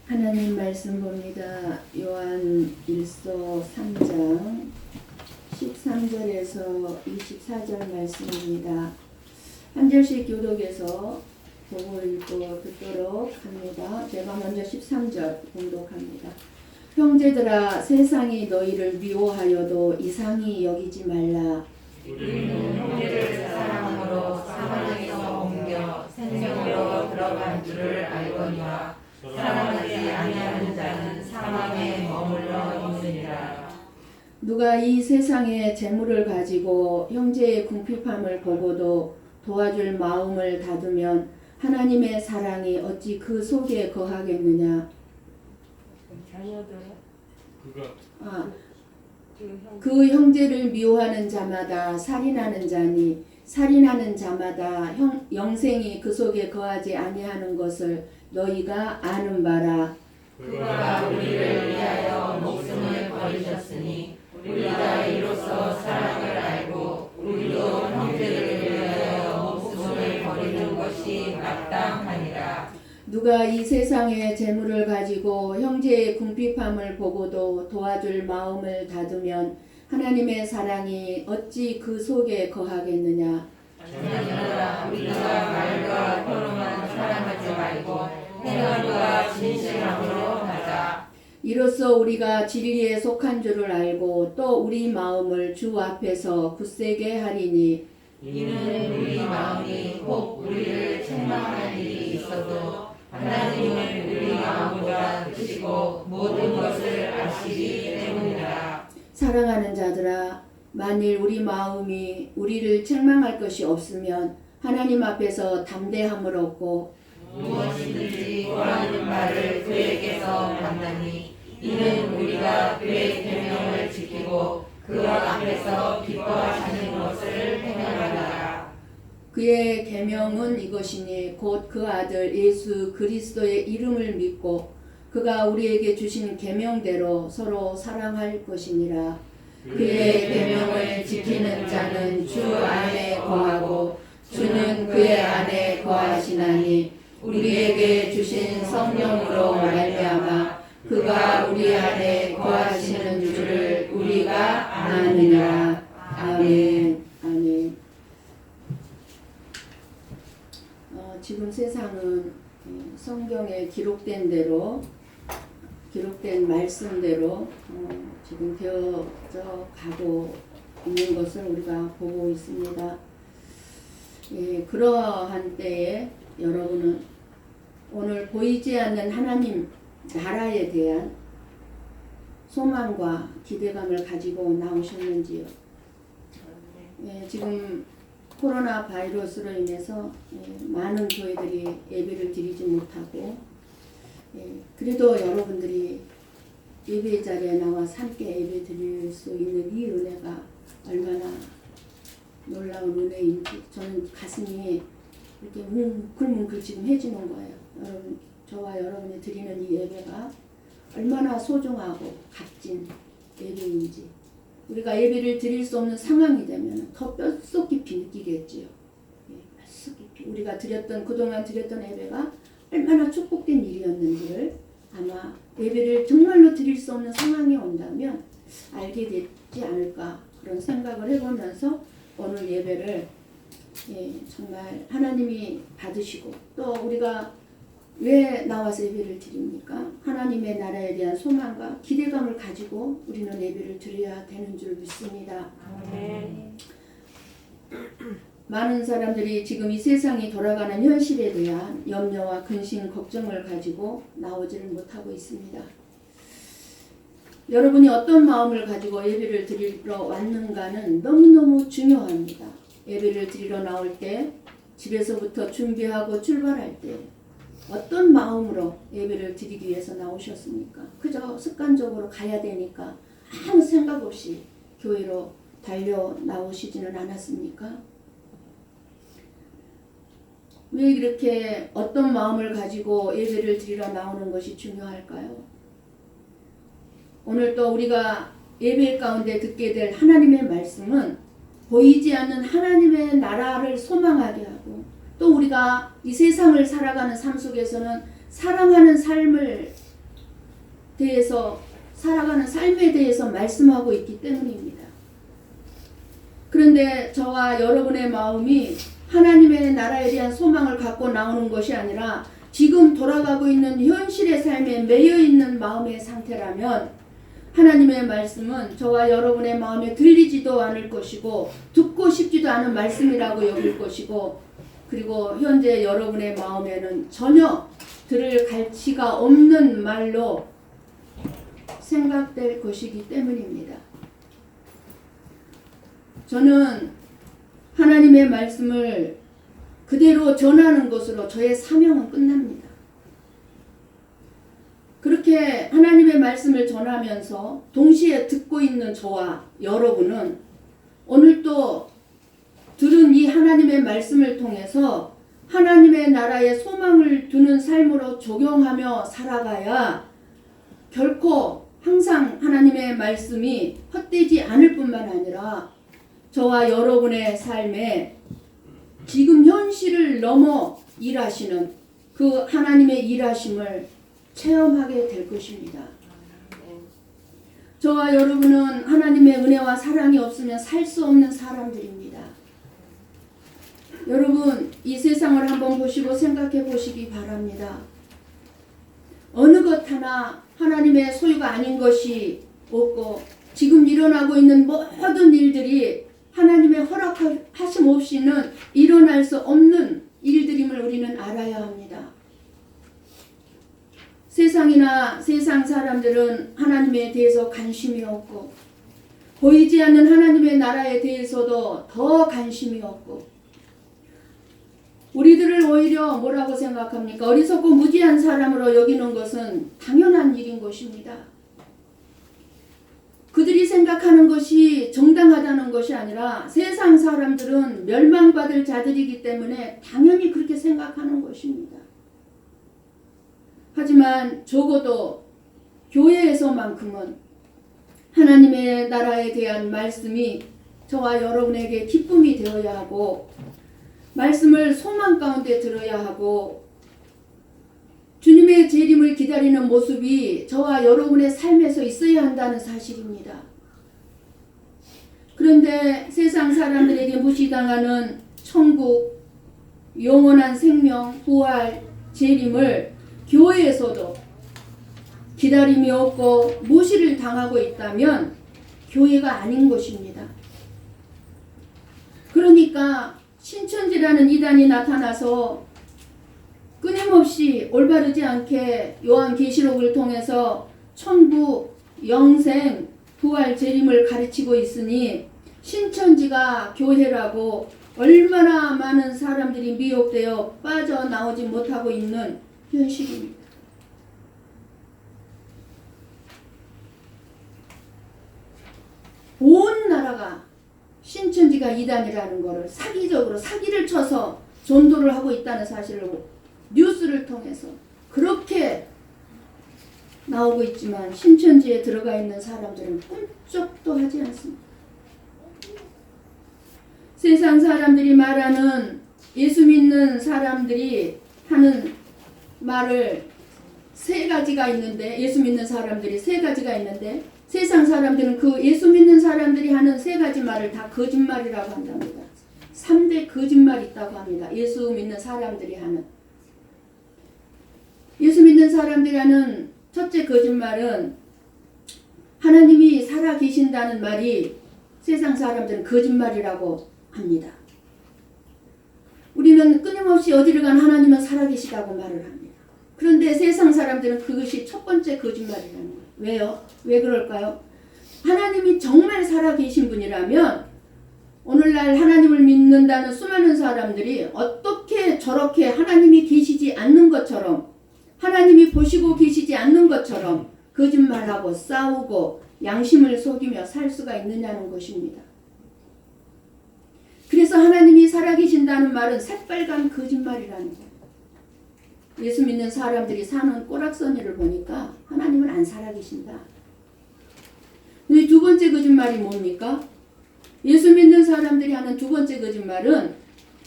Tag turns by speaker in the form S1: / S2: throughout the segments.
S1: 하나님 말씀 봅니다. 요한 1서 3장 13절에서 24절 말씀입니다. 한 절씩 교독해서 보고 읽고 듣도록 합니다. 제가 먼저 13절 봉독합니다. 형제들아, 세상이 너희를 미워하여도 이상히 여기지 말라.
S2: 우리는 형제를 사랑함으로 사망에서 옮겨 생명으로 들어간 줄을 알거니와 사랑하지 아니하는 자는 사망에 머물러 있느니라.
S1: 누가 이 세상의 재물을 가지고 형제의 궁핍함을 보고도 도와줄 마음을 닫으면 하나님의 사랑이 어찌 그 속에 거하겠느냐. 그 형제를 미워하는 자마다 살인하는 자니 살인하는 자마다 영생이 그 속에 거하지 아니하는 것을 너희가 아는 바라.
S2: 그가 우리를 위하여 목숨을 버리셨으니 우리가 이로써 사랑을 알고 우리도 형제를 위하여 목숨을 버리는 것이 마땅하니라.
S1: 누가 이 세상의 재물을 가지고 형제의 궁핍함을 보고도 도와줄 마음을 닫으면 하나님의 사랑이 어찌 그 속에 거하겠느냐.
S2: 자녀들아, 우리가 말과 혀로만 사랑하지 말고 행함과 진실함으로 하자.
S1: 이로써 우리가 진리에 속한 줄을 알고 또 우리 마음을 주 앞에서 굳세게 하리니
S2: 이는 우리 마음이 혹 우리를 책망할 일이 있어도 하나님은 우리 마음보다 크시고 모든 것을 아시기 때문이라.
S1: 사랑하는 자들아, 만일 우리 마음이 우리를 책망할 것이 없으면 하나님 앞에서 담대함을 얻고
S2: 무엇이든지 구하는 바를 그에게서 받나니 이는 우리가 그의 계명을 지키고 그 앞에서 기뻐하시는 것을 행하노라.
S1: 그의 계명은 이것이니 곧 그 아들 예수 그리스도의 이름을 믿고 그가 우리에게 주신 계명대로 서로 사랑할 것이니라. 그의 계명을 지키는 자는 주 안에 거하고 주는 그의 안에 거하시나니 우리에게 주신 성령으로 말미암아 그가 우리 안에 거하시는 줄을 우리가 아느니라. 아멘. 아멘. 지금 세상은 성경에 기록된 대로 기록된 말씀대로 지금 되어져 가고 있는 것을 우리가 보고 있습니다. 그러한 때에 여러분은 오늘 보이지 않는 하나님 나라에 대한 소망과 기대감을 가지고 나오셨는지요? 지금 코로나 바이러스로 인해서 많은 교회들이 예배를 드리지 못하고 그래도 여러분들이 예배 자리에 나와서 함께 예배 드릴 수 있는 이 은혜가 얼마나 놀라운 은혜인지 저는 가슴이 이렇게 뭉클뭉클 지금 해지는 거예요. 여러분, 저와 여러분이 드리는 이 예배가 얼마나 소중하고 값진 예배인지 우리가 예배를 드릴 수 없는 상황이 되면 더 뼛속 깊이 느끼겠지요. 뼛속 깊이 우리가 그동안 드렸던 예배가 얼마나 축복된 일이었는지를 아마 예배를 정말로 드릴 수 없는 상황이 온다면 알게 되지 않을까 그런 생각을 해보면서 오늘 예배를 정말 하나님이 받으시고 또 우리가 왜 나와서 예배를 드립니까? 하나님의 나라에 대한 소망과 기대감을 가지고 우리는 예배를 드려야 되는 줄 믿습니다. 많은 사람들이 지금 이 세상이 돌아가는 현실에 대한 염려와 근심, 걱정을 가지고 나오지를 못하고 있습니다. 여러분이 어떤 마음을 가지고 예배를 드리러 왔는가는 너무너무 중요합니다. 예배를 드리러 나올 때 집에서부터 준비하고 출발할 때 어떤 마음으로 예배를 드리기 위해서 나오셨습니까? 그저 습관적으로 가야 되니까 아무 생각 없이 교회로 달려 나오시지는 않았습니까? 왜 이렇게 어떤 마음을 가지고 예배를 드리러 나오는 것이 중요할까요? 오늘 또 우리가 예배 가운데 듣게 될 하나님의 말씀은 보이지 않는 하나님의 나라를 소망하게 하고 또 우리가 이 세상을 살아가는 삶 속에서는 사랑하는 삶을 대해서 살아가는 삶에 대해서 말씀하고 있기 때문입니다. 그런데 저와 여러분의 마음이 하나님의 나라에 대한 소망을 갖고 나오는 것이 아니라 지금 돌아가고 있는 현실의 삶에 매여 있는 마음의 상태라면 하나님의 말씀은 저와 여러분의 마음에 들리지도 않을 것이고 듣고 싶지도 않은 말씀이라고 여길 것이고, 그리고 현재 여러분의 마음에는 전혀 들을 가치가 없는 말로 생각될 것이기 때문입니다. 저는 하나님의 말씀을 그대로 전하는 것으로 저의 사명은 끝납니다. 그렇게 하나님의 말씀을 전하면서 동시에 듣고 있는 저와 여러분은 오늘 또 들은 이 하나님의 말씀을 통해서 하나님의 나라에 소망을 두는 삶으로 적용하며 살아가야 결코 항상 하나님의 말씀이 헛되지 않을 뿐만 아니라 저와 여러분의 삶에 지금 현실을 넘어 일하시는 그 하나님의 일하심을 체험하게 될 것입니다. 저와 여러분은 하나님의 은혜와 사랑이 없으면 살 수 없는 사람들입니다. 여러분, 이 세상을 한번 보시고 생각해 보시기 바랍니다. 어느 것 하나 하나님의 소유가 아닌 것이 없고 지금 일어나고 있는 모든 일들이 하나님의 허락하심 없이는 일어날 수 없는 일들임을 우리는 알아야 합니다. 세상이나 세상 사람들은 하나님에 대해서 관심이 없고 보이지 않는 하나님의 나라에 대해서도 더 관심이 없고, 우리들을 오히려 뭐라고 생각합니까? 어리석고 무지한 사람으로 여기는 것은 당연한 일인 것입니다. 그들이 생각하는 것이 정당하다는 것이 아니라 세상 사람들은 멸망받을 자들이기 때문에 당연히 그렇게 생각하는 것입니다. 하지만 적어도 교회에서만큼은 하나님의 나라에 대한 말씀이 저와 여러분에게 기쁨이 되어야 하고, 말씀을 소망 가운데 들어야 하고, 주님의 재림을 기다리는 모습이 저와 여러분의 삶에서 있어야 한다는 사실입니다. 그런데 세상 사람들에게 무시당하는 천국, 영원한 생명, 부활, 재림을 교회에서도 기다림이 없고 무시를 당하고 있다면 교회가 아닌 것입니다. 그러니까 신천지라는 이단이 나타나서 끊임없이 올바르지 않게 요한계시록을 통해서 천국, 영생, 부활, 재림을 가르치고 있으니 신천지가 교회라고 얼마나 많은 사람들이 미혹되어 빠져나오지 못하고 있는 현실입니다. 온 나라가 신천지가 이단이라는 것을 사기적으로 사기를 쳐서 전도를 하고 있다는 사실을 뉴스를 통해서 그렇게 나오고 있지만 신천지에 들어가 있는 사람들은 꿈쩍도 하지 않습니다. 세상 사람들이 말하는, 예수 믿는 사람들이 하는 말을 세 가지가 있는데, 예수 믿는 사람들이 세 가지가 있는데 세상 사람들은 그 예수 믿는 사람들이 하는 세 가지 말을 다 거짓말이라고 한답니다. 3대 거짓말이 있다고 합니다. 예수 믿는 사람들이 하는. 예수 믿는 사람들이 하는 첫째 거짓말은 하나님이 살아 계신다는 말이 세상 사람들은 거짓말이라고 합니다. 우리는 끊임없이 어디를 간 하나님은 살아 계시다고 말을 합니다. 그런데 세상 사람들은 그것이 첫 번째 거짓말이라는 거예요. 왜요? 왜 그럴까요? 하나님이 정말 살아 계신 분이라면 오늘날 하나님을 믿는다는 수많은 사람들이 어떻게 저렇게 하나님이 계시지 않는 것처럼, 하나님이 보시고 계시지 않는 것처럼 거짓말하고 싸우고 양심을 속이며 살 수가 있느냐는 것입니다. 그래서 하나님이 살아계신다는 말은 새빨간 거짓말이라는 거예요. 예수 믿는 사람들이 사는 꼬락서니를 보니까 하나님은 안 살아계신다. 근데 두 번째 거짓말이 뭡니까? 예수 믿는 사람들이 하는 두 번째 거짓말은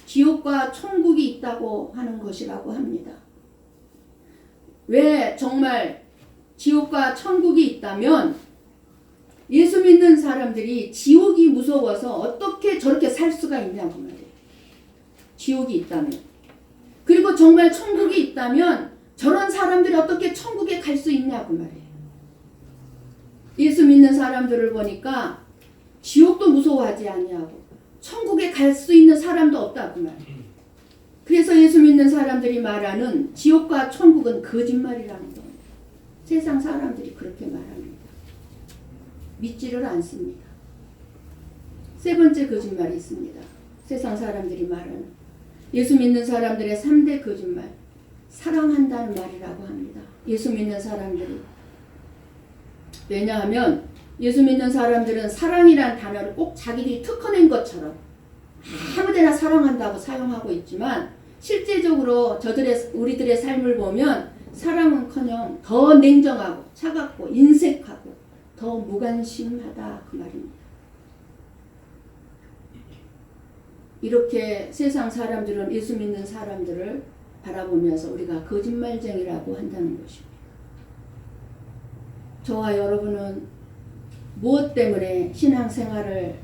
S1: 지옥과 천국이 있다고 하는 것이라고 합니다. 왜 정말 지옥과 천국이 있다면 예수 믿는 사람들이 지옥이 무서워서 어떻게 저렇게 살 수가 있냐고 말이에요. 지옥이 있다면. 그리고 정말 천국이 있다면 저런 사람들이 어떻게 천국에 갈 수 있냐고 말이에요. 예수 믿는 사람들을 보니까 지옥도 무서워하지 않냐고, 천국에 갈 수 있는 사람도 없다고 말이에요. 그래서 예수 믿는 사람들이 말하는 지옥과 천국은 거짓말이라는 겁니다. 세상 사람들이 그렇게 말합니다. 믿지를 않습니다. 세 번째 거짓말이 있습니다. 세상 사람들이 말하는 예수 믿는 사람들의 3대 거짓말, 사랑한다는 말이라고 합니다. 예수 믿는 사람들이. 왜냐하면 예수 믿는 사람들은 사랑이란 단어를 꼭 자기들이 특허낸 것처럼 아무데나 사랑한다고 사용하고 있지만 실제적으로 우리들의 삶을 보면 사랑은커녕 더 냉정하고 차갑고 인색하고 더 무관심하다 그 말입니다. 이렇게 세상 사람들은 예수 믿는 사람들을 바라보면서 우리가 거짓말쟁이라고 한다는 것입니다. 저와 여러분은 무엇 때문에 신앙생활을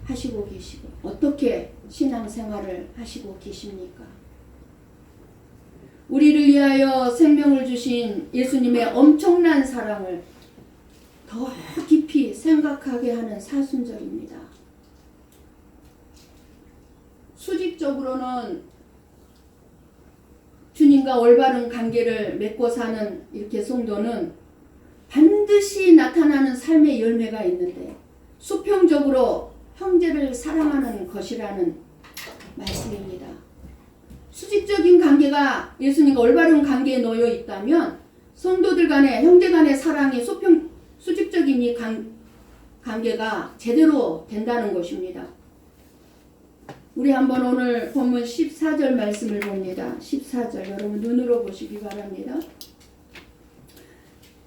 S1: 하시고 계시고 어떻게 신앙생활을 하시고 계십니까? 우리를 위하여 생명을 주신 예수님의 엄청난 사랑을 더 깊이 생각하게 하는 사순절입니다. 수직적으로는 주님과 올바른 관계를 맺고 사는 이렇게 성도는 반드시 나타나는 삶의 열매가 있는데 수평적으로 형제를 사랑하는 것이라는 말씀입니다. 수직적인 관계가 예수님과 올바른 관계에 놓여 있다면 성도들 간의 형제 간의 사랑이 수직적인 이 관계가 제대로 된다는 것입니다. 우리 한번 오늘 본문 14절 말씀을 봅니다. 14절 여러분 눈으로 보시기 바랍니다.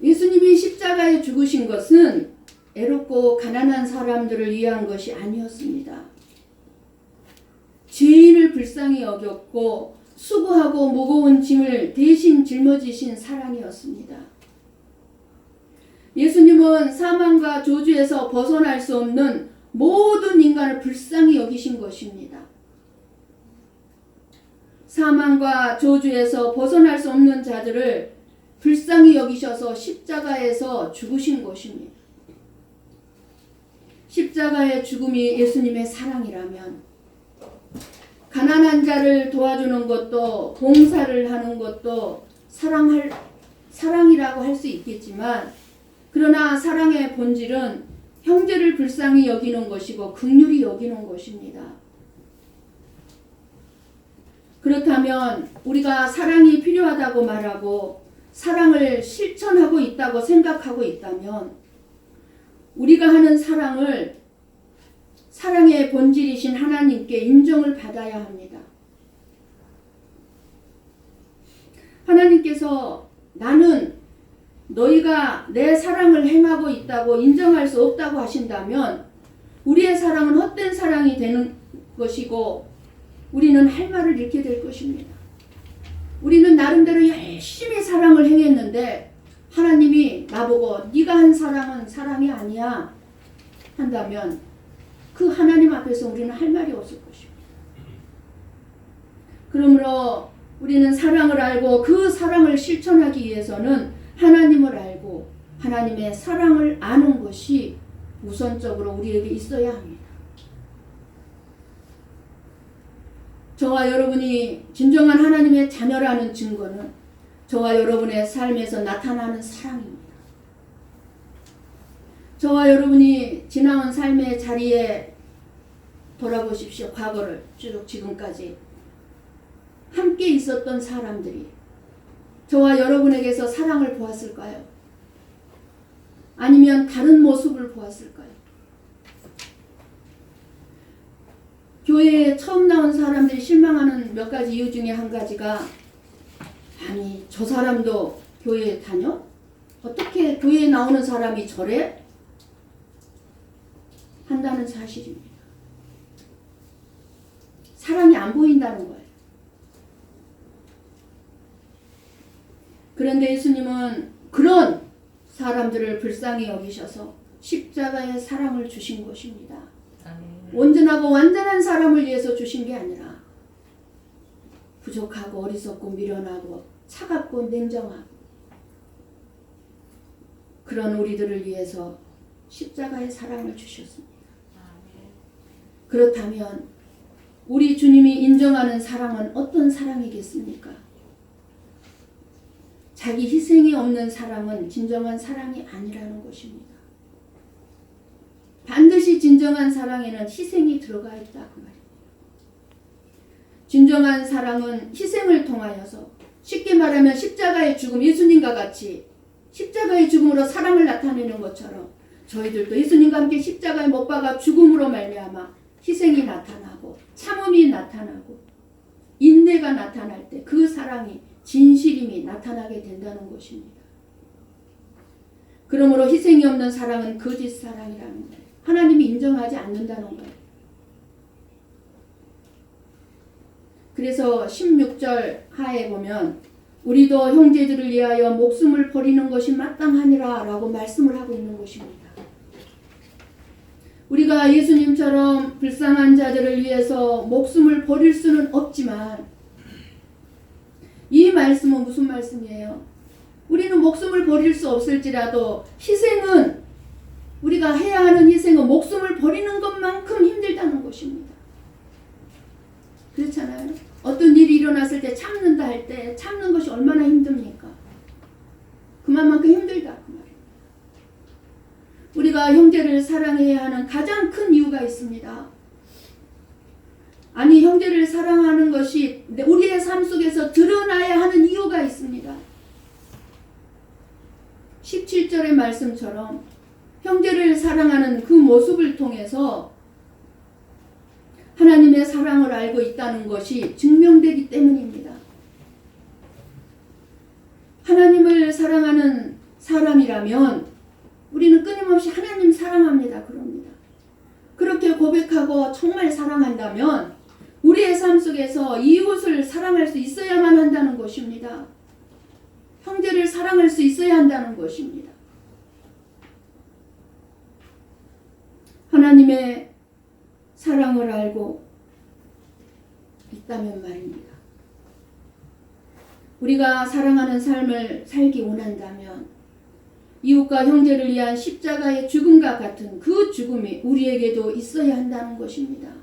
S1: 예수님이 십자가에 죽으신 것은 애롭고 가난한 사람들을 위한 것이 아니었습니다. 죄인을 불쌍히 여겼고 수고하고 무거운 짐을 대신 짊어지신 사랑이었습니다. 예수님은 사망과 저주에서 벗어날 수 없는 모든 인간을 불쌍히 여기신 것입니다. 사망과 저주에서 벗어날 수 없는 자들을 불쌍히 여기셔서 십자가에서 죽으신 것입니다. 십자가의 죽음이 예수님의 사랑이라면 가난한 자를 도와주는 것도 봉사를 하는 것도 사랑이라고 할 수 있겠지만 그러나 사랑의 본질은 형제를 불쌍히 여기는 것이고 긍휼히 여기는 것입니다. 그렇다면 우리가 사랑이 필요하다고 말하고 사랑을 실천하고 있다고 생각하고 있다면 우리가 하는 사랑의 본질이신 하나님께 인정을 받아야 합니다. 하나님께서 나는 너희가 내 사랑을 행하고 있다고 인정할 수 없다고 하신다면 우리의 사랑은 헛된 사랑이 되는 것이고 우리는 할 말을 잃게 될 것입니다. 우리는 나름대로 열심히 사랑을 행했는데 하나님이 나보고 네가 한 사랑은 사랑이 아니야 한다면 그 하나님 앞에서 우리는 할 말이 없을 것입니다. 그러므로 우리는 사랑을 알고 그 사랑을 실천하기 위해서는 하나님을 알고 하나님의 사랑을 아는 것이 우선적으로 우리에게 있어야 합니다. 저와 여러분이 진정한 하나님의 자녀라는 증거는 저와 여러분의 삶에서 나타나는 사랑입니다. 저와 여러분이 지나온 삶의 자리에 돌아보십시오. 과거를 쭉 지금까지 함께 있었던 사람들이 저와 여러분에게서 사랑을 보았을까요? 아니면 다른 모습을 보았을까요? 교회에 처음 나온 사람들이 실망하는 몇 가지 이유 중에 한 가지가 아니 저 사람도 교회에 다녀? 어떻게 교회에 나오는 사람이 저래? 한다는 사실입니다. 사랑이 안 보인다는 거예요. 그런데 예수님은 그 그런 사람들을 불쌍히 여기셔서 십자가의 사랑을 주신 것입니다. 온전하고 완전한 사람을 위해서 주신 게 아니라 부족하고 어리석고 미련하고 차갑고 냉정하고 그런 우리들을 위해서 십자가의 사랑을 주셨습니다. 그렇다면 우리 주님이 인정하는 사랑은 어떤 사랑이겠습니까? 자기 희생이 없는 사랑은 진정한 사랑이 아니라는 것입니다. 반드시 진정한 사랑에는 희생이 들어가 있다 그 말입니다. 진정한 사랑은 희생을 통하여서 쉽게 말하면 십자가의 죽음, 예수님과 같이 십자가의 죽음으로 사랑을 나타내는 것처럼 저희들도 예수님과 함께 십자가에 못 박아 죽음으로 말미암아 희생이 나타나고 참음이 나타나고 인내가 나타날 때 그 사랑이 진실임이 나타나게 된다는 것입니다. 그러므로 희생이 없는 사랑은 거짓 사랑이라는 거예요. 하나님이 인정하지 않는다는 거예요. 그래서 16절 하에 보면 우리도 형제들을 위하여 목숨을 버리는 것이 마땅하니라 라고 말씀을 하고 있는 것입니다. 우리가 예수님처럼 불쌍한 자들을 위해서 목숨을 버릴 수는 없지만 이 말씀은 무슨 말씀이에요? 우리는 목숨을 버릴 수 없을지라도 희생은 우리가 해야 하는 희생은 목숨을 버리는 것만큼 힘들다는 것입니다. 그렇잖아요. 어떤 일이 일어났을 때 참는다 할 때 참는 것이 얼마나 힘듭니까? 그만큼 힘들다 그 말이에요. 우리가 형제를 사랑해야 하는 가장 큰 이유가 있습니다. 아니 형제를 사랑하는 것이 우리의 삶 속에서 드러나야 하는 이유가 있습니다. 17절의 말씀처럼 형제를 사랑하는 그 모습을 통해서 하나님의 사랑을 알고 있다는 것이 증명되기 때문입니다. 하나님을 사랑하는 사람이라면 우리는 끊임없이 하나님 사랑합니다. 그럽니다. 그렇게 고백하고 정말 사랑한다면 우리의 삶 속에서 이웃을 사랑할 수 있어야만 한다는 것입니다. 형제를 사랑할 수 있어야 한다는 것입니다. 하나님의 사랑을 알고 있다면 말입니다. 우리가 사랑하는 삶을 살기 원한다면 이웃과 형제를 위한 십자가의 죽음과 같은 그 죽음이 우리에게도 있어야 한다는 것입니다.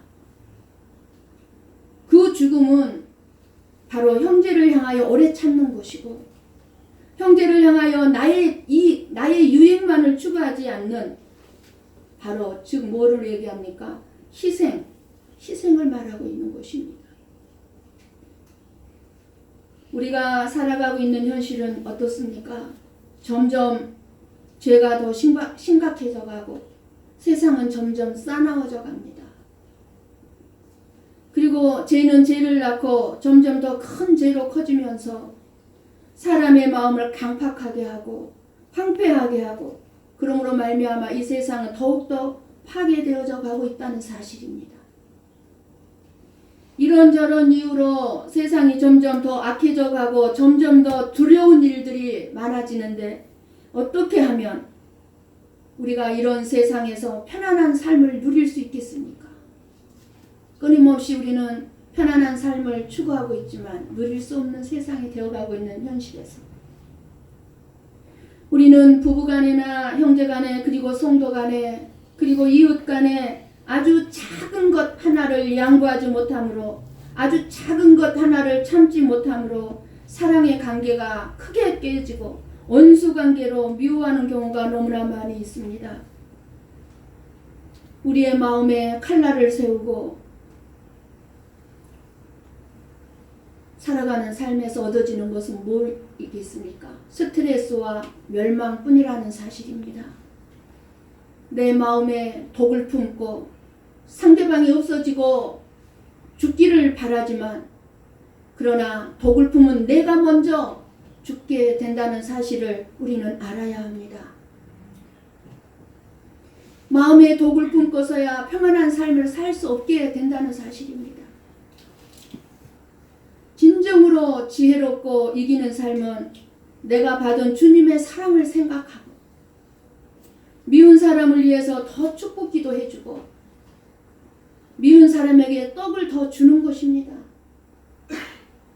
S1: 그 죽음은 바로 형제를 향하여 오래 참는 것이고 형제를 향하여 나의 유익만을 추구하지 않는 바로 즉 뭐를 얘기합니까? 희생을 말하고 있는 것입니다. 우리가 살아가고 있는 현실은 어떻습니까? 점점 죄가 더 심각해져 가고 세상은 점점 싸나워져 갑니다. 그리고 죄는 죄를 낳고 점점 더 큰 죄로 커지면서 사람의 마음을 강팍하게 하고 황폐하게 하고 그러므로 말미암아 이 세상은 더욱더 파괴되어져 가고 있다는 사실입니다. 이런저런 이유로 세상이 점점 더 악해져 가고 점점 더 두려운 일들이 많아지는데 어떻게 하면 우리가 이런 세상에서 편안한 삶을 누릴 수 있겠습니까? 끊임없이 우리는 편안한 삶을 추구하고 있지만 누릴 수 없는 세상이 되어가고 있는 현실에서 우리는 부부간에나 형제간에 그리고 성도간에 그리고 이웃간에 아주 작은 것 하나를 양보하지 못함으로 아주 작은 것 하나를 참지 못함으로 사랑의 관계가 크게 깨지고 원수관계로 미워하는 경우가 너무나 많이 있습니다. 우리의 마음에 칼날을 세우고 살아가는 삶에서 얻어지는 것은 뭐이겠습니까? 스트레스와 멸망뿐이라는 사실입니다. 내 마음에 독을 품고 상대방이 없어지고 죽기를 바라지만 그러나 독을 품은 내가 먼저 죽게 된다는 사실을 우리는 알아야 합니다. 마음에 독을 품고서야 평안한 삶을 살 수 없게 된다는 사실입니다. 진정으로 지혜롭고 이기는 삶은 내가 받은 주님의 사랑을 생각하고 미운 사람을 위해서 더 축복 기도해주고 미운 사람에게 떡을 더 주는 것입니다.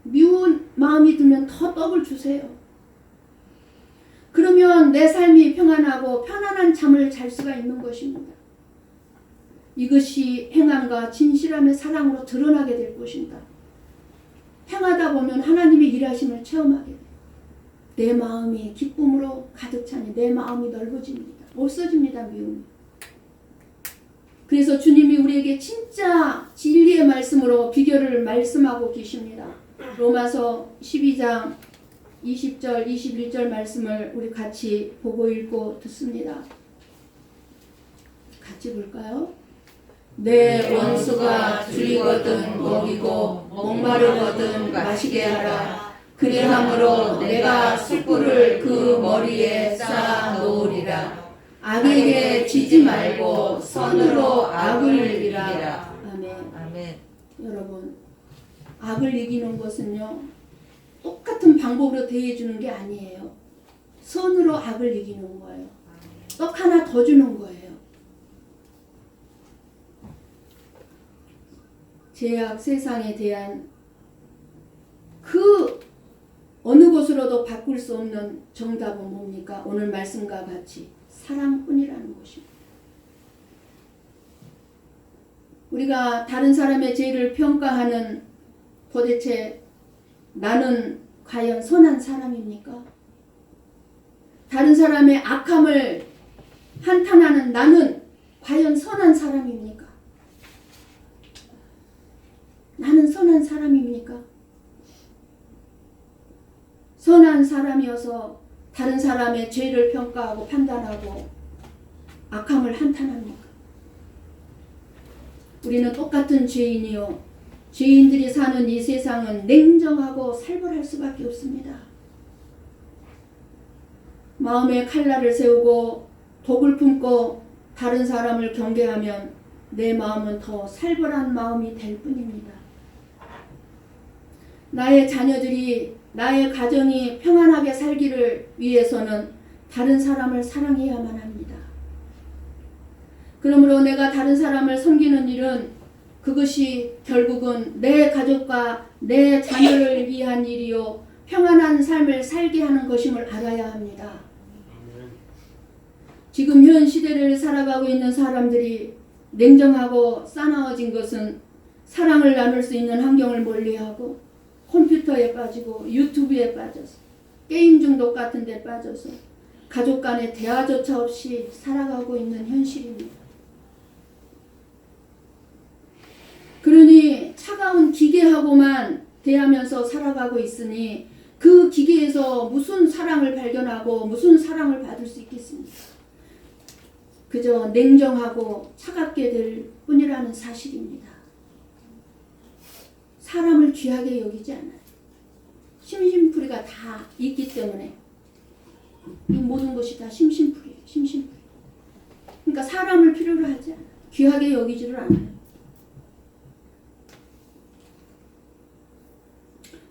S1: 미운 마음이 들면 더 떡을 주세요. 그러면 내 삶이 평안하고 편안한 잠을 잘 수가 있는 것입니다. 이것이 행함과 진실함의 사랑으로 드러나게 될 것입니다. 행하다 보면 하나님의 일하심을 체험하게 돼요. 내 마음이 기쁨으로 가득 차니 내 마음이 넓어집니다. 없어집니다. 미움이. 그래서 주님이 우리에게 진짜 진리의 말씀으로 비결을 말씀하고 계십니다. 로마서 12장 20절 21절 말씀을 우리 같이 보고 읽고 듣습니다. 같이 볼까요? 내 원수가 줄이거든 먹이고 목마르거든 마시게 하라. 그리함으로 내가 숯불을 그 머리에 쌓아 놓으리라. 악에게 지지 말고 선으로 악을 이기라. 아멘.
S2: 아멘.
S1: 여러분, 악을 이기는 것은요, 똑같은 방법으로 대해주는 게 아니에요. 선으로 악을 이기는 거예요. 떡 하나 더 주는 거예요. 죄악 세상에 대한 그 어느 것으로도 바꿀 수 없는 정답은 뭡니까? 오늘 말씀과 같이 사랑뿐이라는 것입니다. 우리가 다른 사람의 죄를 평가하는 도대체 나는 과연 선한 사람입니까? 다른 사람의 악함을 한탄하는 나는 과연 선한 사람입니까? 나는 선한 사람입니까? 선한 사람이어서 다른 사람의 죄를 평가하고 판단하고 악함을 한탄합니까? 우리는 똑같은 죄인이요. 죄인들이 사는 이 세상은 냉정하고 살벌할 수밖에 없습니다. 마음에 칼날을 세우고 독을 품고 다른 사람을 경계하면 내 마음은 더 살벌한 마음이 될 뿐입니다. 나의 자녀들이 나의 가정이 평안하게 살기를 위해서는 다른 사람을 사랑해야만 합니다. 그러므로 내가 다른 사람을 섬기는 일은 그것이 결국은 내 가족과 내 자녀를 위한 일이요 평안한 삶을 살게 하는 것임을 알아야 합니다. 지금 현 시대를 살아가고 있는 사람들이 냉정하고 싸나워진 것은 사랑을 나눌 수 있는 환경을 멀리하고 컴퓨터에 빠지고 유튜브에 빠져서 게임 중독 같은 데 빠져서 가족 간의 대화조차 없이 살아가고 있는 현실입니다. 그러니 차가운 기계하고만 대하면서 살아가고 있으니 그 기계에서 무슨 사랑을 발견하고 무슨 사랑을 받을 수 있겠습니까? 그저 냉정하고 차갑게 될 뿐이라는 사실입니다. 사람을 귀하게 여기지 않아요. 심심풀이가 다 있기 때문에 이 모든 것이 다 심심풀이에요. 심심풀이. 그러니까 사람을 필요로 하지 않아요. 귀하게 여기지를 않아요.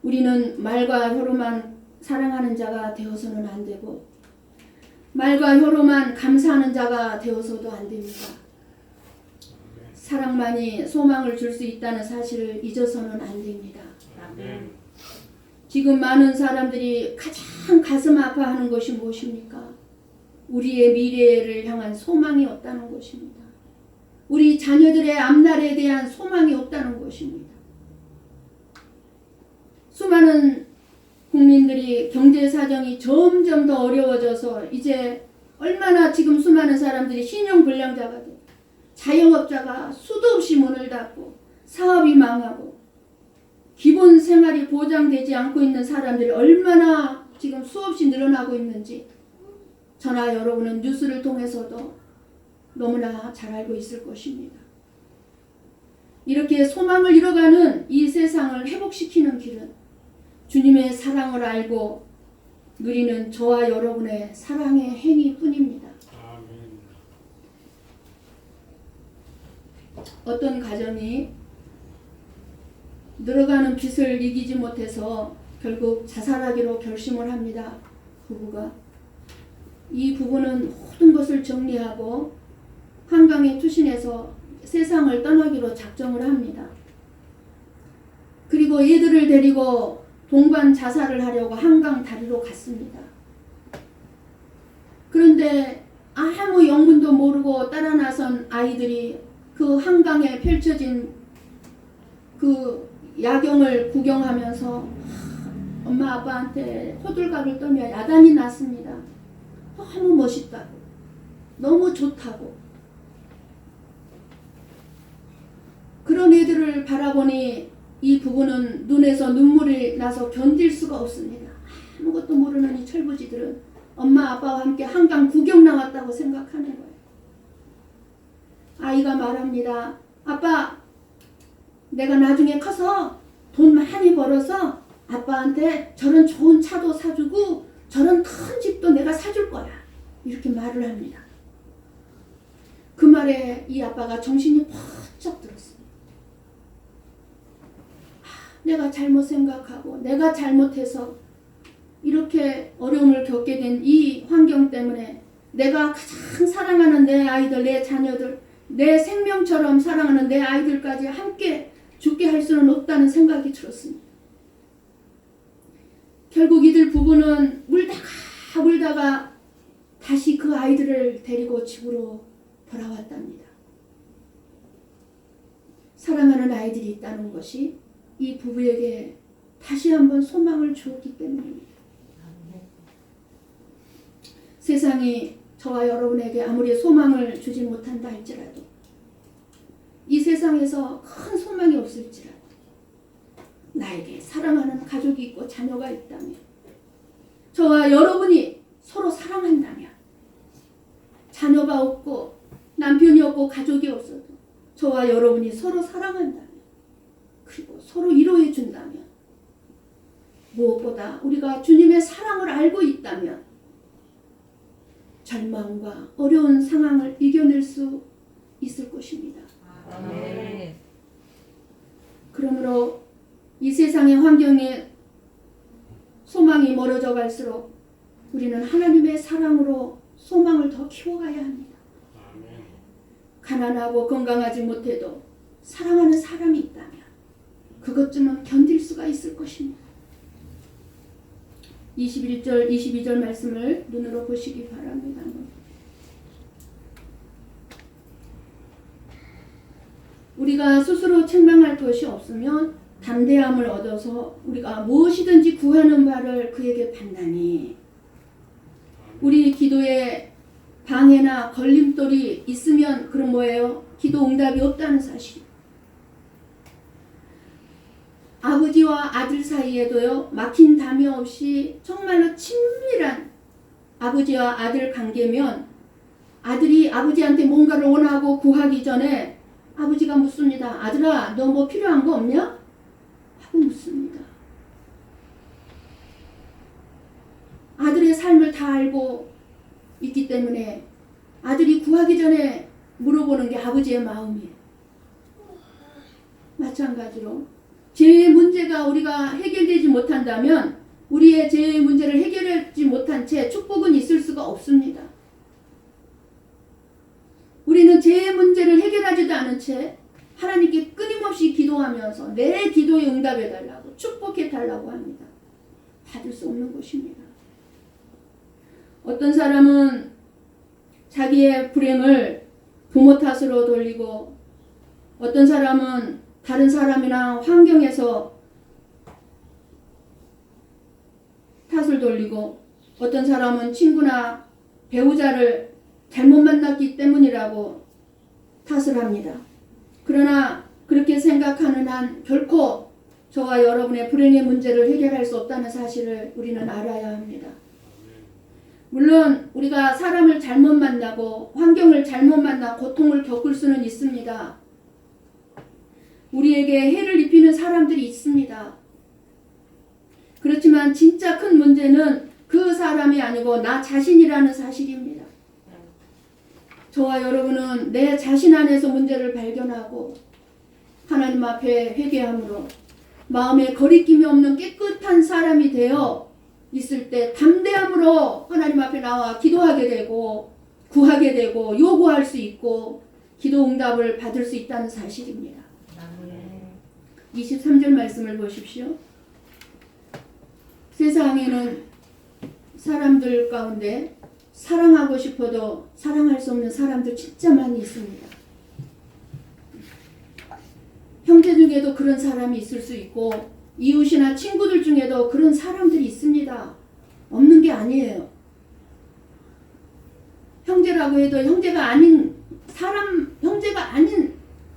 S1: 우리는 말과 혀로만 사랑하는 자가 되어서는 안 되고 말과 혀로만 감사하는 자가 되어서도 안 됩니다. 사랑만이 소망을 줄 수 있다는 사실을 잊어서는 안 됩니다. 지금 많은 사람들이 가장 가슴 아파하는 것이 무엇입니까? 우리의 미래를 향한 소망이 없다는 것입니다. 우리 자녀들의 앞날에 대한 소망이 없다는 것입니다. 수많은 국민들이 경제 사정이 점점 더 어려워져서 이제 얼마나 지금 수많은 사람들이 신용불량자가 되고 자영업자가 수도 없이 문을 닫고 사업이 망하고 기본 생활이 보장되지 않고 있는 사람들이 얼마나 지금 수없이 늘어나고 있는지 저나 여러분은 뉴스를 통해서도 너무나 잘 알고 있을 것입니다. 이렇게 소망을 잃어가는 이 세상을 회복시키는 길은 주님의 사랑을 알고 누리는 저와 여러분의 사랑의 행위뿐입니다. 어떤 가정이 늘어가는 빚을 이기지 못해서 결국 자살하기로 결심을 합니다. 부부가. 이 부부는 모든 것을 정리하고 한강에 투신해서 세상을 떠나기로 작정을 합니다. 그리고 얘들을 데리고 동반 자살을 하려고 한강 다리로 갔습니다. 그런데 아무 영문도 모르고 따라 나선 아이들이 그 한강에 펼쳐진 그 야경을 구경하면서 엄마 아빠한테 호들갑을 떨며 야단이 났습니다. 너무 멋있다고, 너무 좋다고. 그런 애들을 바라보니 이 부부는 눈에서 눈물이 나서 견딜 수가 없습니다. 아무것도 모르는 이 철부지들은 엄마 아빠와 함께 한강 구경 나왔다고 생각하는 거예요. 아이가 말합니다. 아빠, 내가 나중에 커서 돈 많이 벌어서 아빠한테 저런 좋은 차도 사주고 저런 큰 집도 내가 사줄 거야. 이렇게 말을 합니다. 그 말에 이 아빠가 정신이 번쩍 들었습니다. 내가 잘못 생각하고 내가 잘못해서 이렇게 어려움을 겪게 된 이 환경 때문에 내가 가장 사랑하는 내 아이들, 내 자녀들, 내 생명처럼 사랑하는 내 아이들까지 함께 죽게 할 수는 없다는 생각이 들었습니다. 결국 이들 부부는 울다가 다시 그 아이들을 데리고 집으로 돌아왔답니다. 사랑하는 아이들이 있다는 것이 이 부부에게 다시 한번 소망을 주었기 때문입니다. 세상이 저와 여러분에게 아무리 소망을 주지 못한다 할지라도, 이 세상에서 큰 소망이 없을지라도 나에게 사랑하는 가족이 있고 자녀가 있다면, 저와 여러분이 서로 사랑한다면, 자녀가 없고 남편이 없고 가족이 없어도 저와 여러분이 서로 사랑한다면, 그리고 서로 위로해 준다면, 무엇보다 우리가 주님의 사랑을 알고 있다면 절망과 어려운 상황을 이겨낼 수 있을 것입니다.
S2: 아멘.
S1: 그러므로 이 세상의 환경에 소망이 멀어져 갈수록 우리는 하나님의 사랑으로 소망을 더 키워가야 합니다. 가난하고 건강하지 못해도 사랑하는 사람이 있다면 그것쯤은 견딜 수가 있을 것입니다. 21절, 22절 말씀을 눈으로 보시기 바랍니다. 우리가 스스로 책망할 것이 없으면 담대함을 얻어서 우리가 무엇이든지 구하는 바를 그에게 판다니. 우리 기도에 방해나 걸림돌이 있으면 그럼 뭐예요? 기도 응답이 없다는 사실. 아버지와 아들 사이에도요, 막힌 담이 없이 정말로 친밀한 아버지와 아들 관계면 아들이 아버지한테 뭔가를 원하고 구하기 전에 아버지가 묻습니다. 아들아, 너 뭐 필요한 거 없냐? 하고 묻습니다. 아들의 삶을 다 알고 있기 때문에 아들이 구하기 전에 물어보는 게 아버지의 마음이에요. 마찬가지로 죄의 문제가 우리가 해결되지 못한다면 우리의 죄의 문제를 해결하지 못한 채 축복은 있을 수가 없습니다. 우리는 죄의 문제를 해결하지도 않은 채 하나님께 끊임없이 기도하면서 내 기도에 응답해달라고 축복해달라고 합니다. 받을 수 없는 것입니다. 어떤 사람은 자기의 불행을 부모 탓으로 돌리고, 어떤 사람은 다른 사람이나 환경에서 탓을 돌리고, 어떤 사람은 친구나 배우자를 잘못 만났기 때문이라고 탓을 합니다. 그러나 그렇게 생각하는 한 결코 저와 여러분의 불행의 문제를 해결할 수 없다는 사실을 우리는 알아야 합니다. 물론 우리가 사람을 잘못 만나고 환경을 잘못 만나 고통을 겪을 수는 있습니다. 우리에게 해를 입히는 사람들이 있습니다. 그렇지만 진짜 큰 문제는 그 사람이 아니고 나 자신이라는 사실입니다. 저와 여러분은 내 자신 안에서 문제를 발견하고 하나님 앞에 회개함으로 마음에 거리낌이 없는 깨끗한 사람이 되어 있을 때 담대함으로 하나님 앞에 나와 기도하게 되고 구하게 되고 요구할 수 있고 기도 응답을 받을 수 있다는 사실입니다. 23절 말씀을 보십시오. 세상에는 사람들 가운데 사랑하고 싶어도 사랑할 수 없는 사람들 진짜 많이 있습니다. 형제 중에도 그런 사람이 있을 수 있고 이웃이나 친구들 중에도 그런 사람들이 있습니다. 없는 게 아니에요. 형제라고 해도 형제가 아닌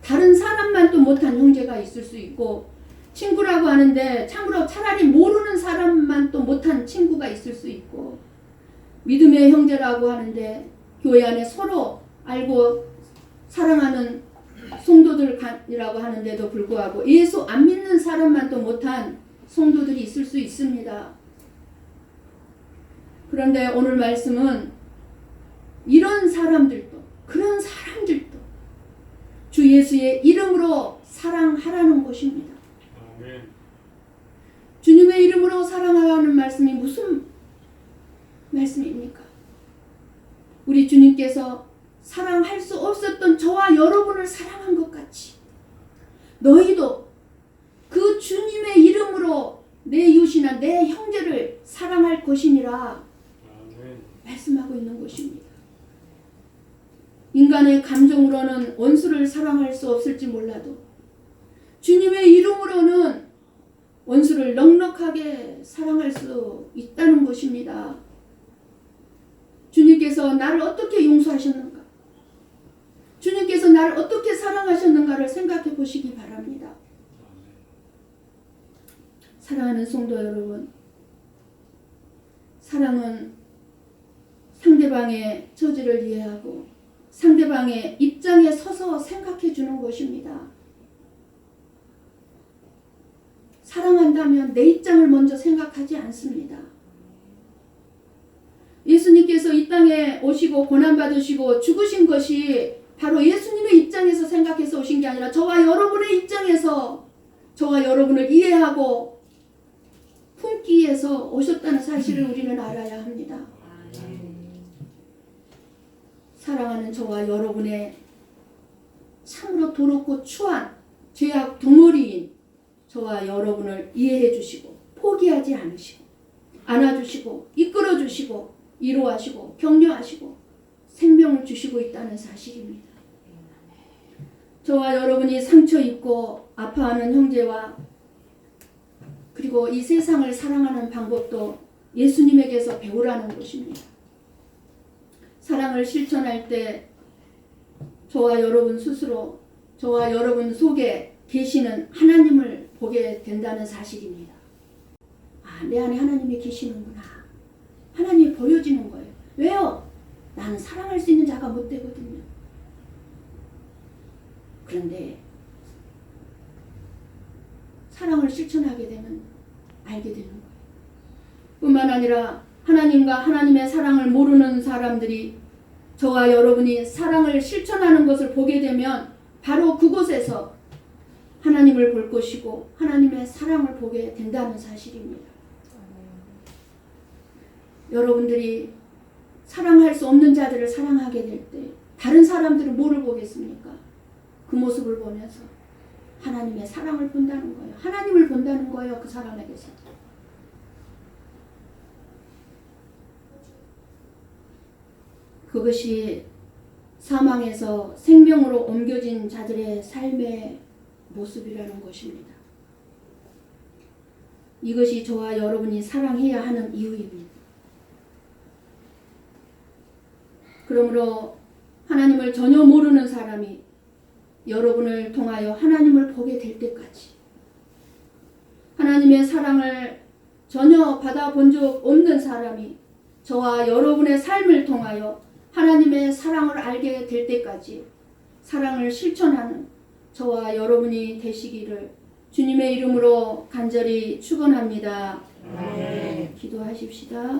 S1: 다른 사람만 또 못한 형제가 있을 수 있고 친구라고 하는데 참으로 차라리 모르는 사람만 또 못한 친구가 있을 수 있고 믿음의 형제라고 하는데 교회 안에 서로 알고 사랑하는 성도들이라고 하는데도 불구하고 예수 안 믿는 사람만 또 못한 성도들이 있을 수 있습니다. 그런데 오늘 말씀은 이런 사람들도 그런 사람들도 주 예수의 이름으로 사랑하라는 것입니다.
S3: 아멘.
S1: 주님의 이름으로 사랑하라는 말씀이 무슨 말씀입니까? 우리 주님께서 사랑할 수 없었던 저와 여러분을 사랑한 것 같이 너희도 그 주님의 이름으로 내 이웃이나 내 형제를 사랑할 것이니라
S3: 아멘.
S1: 말씀하고 있는 것입니다. 인간의 감정으로는 원수를 사랑할 수 없을지 몰라도 주님의 이름으로는 원수를 넉넉하게 사랑할 수 있다는 것입니다. 주님께서 나를 어떻게 용서하셨는가? 주님께서 나를 어떻게 사랑하셨는가를 생각해 보시기 바랍니다. 사랑하는 성도 여러분, 사랑은 상대방의 처지를 이해하고 상대방의 입장에 서서 생각해 주는 것입니다. 사랑한다면 내 입장을 먼저 생각하지 않습니다. 예수님께서 이 땅에 오시고 고난받으시고 죽으신 것이 바로 예수님의 입장에서 생각해서 오신 게 아니라 저와 여러분의 입장에서 저와 여러분을 이해하고 품기 위해서 오셨다는 사실을 우리는 알아야 합니다. 사랑하는 저와 여러분의 참으로 더럽고 추한 죄악 덩어리인 저와 여러분을 이해해 주시고 포기하지 않으시고 안아주시고 이끌어주시고 위로하시고 격려하시고 생명을 주시고 있다는 사실입니다. 저와 여러분이 상처 입고 아파하는 형제와 그리고 이 세상을 사랑하는 방법도 예수님에게서 배우라는 것입니다. 사랑을 실천할 때 저와 여러분 스스로 저와 여러분 속에 계시는 하나님을 보게 된다는 사실입니다. 아, 내 안에 하나님이 계시는구나. 하나님이 보여지는 거예요. 왜요? 나는 사랑할 수 있는 자가 못 되거든요. 그런데 사랑을 실천하게 되면 알게 되는 거예요. 뿐만 아니라 하나님과 하나님의 사랑을 모르는 사람들이 저와 여러분이 사랑을 실천하는 것을 보게 되면 바로 그곳에서 하나님을 볼 것이고 하나님의 사랑을 보게 된다는 사실입니다. 여러분들이 사랑할 수 없는 자들을 사랑하게 될 때 다른 사람들은 뭐를 보겠습니까? 그 모습을 보면서 하나님의 사랑을 본다는 거예요. 하나님을 본다는 거예요. 그 사람에게서. 그것이 사망에서 생명으로 옮겨진 자들의 삶의 모습이라는 것입니다. 이것이 저와 여러분이 사랑해야 하는 이유입니다. 그러므로 하나님을 전혀 모르는 사람이 여러분을 통하여 하나님을 보게 될 때까지 하나님의 사랑을 전혀 받아본 적 없는 사람이 저와 여러분의 삶을 통하여 하나님의 사랑을 알게 될 때까지 사랑을 실천하는 저와 여러분이 되시기를 주님의 이름으로 간절히 축원합니다.
S2: 아멘.
S1: 기도하십시다.